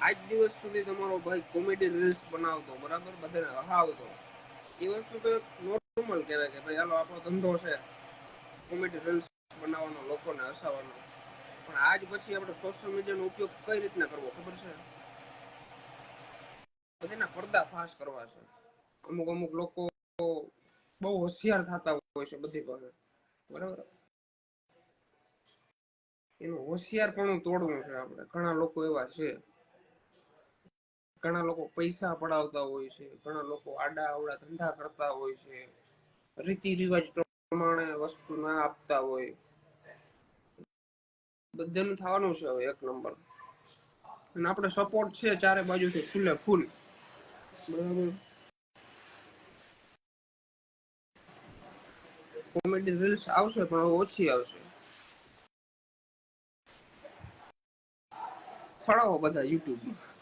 આજ દિવસ સુધી તમારો ભાઈ કોમેડી રીલ્સ બનાવતો, બરાબર, બધાને હસાવતો, એ વસ્તુ તો નોર્મલ કહેવાય કે ભાઈ હાલો આપણો ધંધો છે કોમેડી રીલ્સ બનાવવાનો, લોકોને હસાવવાનો. પણ આજ પછી આપણે સોશિયલ મીડિયાનો ઉપયોગ કઈ રીતના કરવો ખબર છે? બધાના પડદા ફાશ કરવા છે. અમુક અમુક લોકો બહુ હોશિયાર થતા હોય છે બધી પાસે, બરાબર, એનું હોશિયાર પણ તોડવું છે આપણે. ઘણા લોકો એવા છે, ઘણા લોકો પૈસા પડાવતા હોય છે, ઘણા લોકો આડા અવળા ધંધા કરતા હોય છે, રીતિ રિવાજ પ્રમાણે વસ્તુ ના આપતા હોય. બધાનું થવાનું છે હવે એક નંબર. અને આપણે સપોર્ટ છે ચારે બાજુથી ફૂલે ફૂલ, બરાબર. કોમેડી રીલ્સ આવશે પણ હવે ઓછી આવશે. સડાવો બધા યુટ્યુબમાં.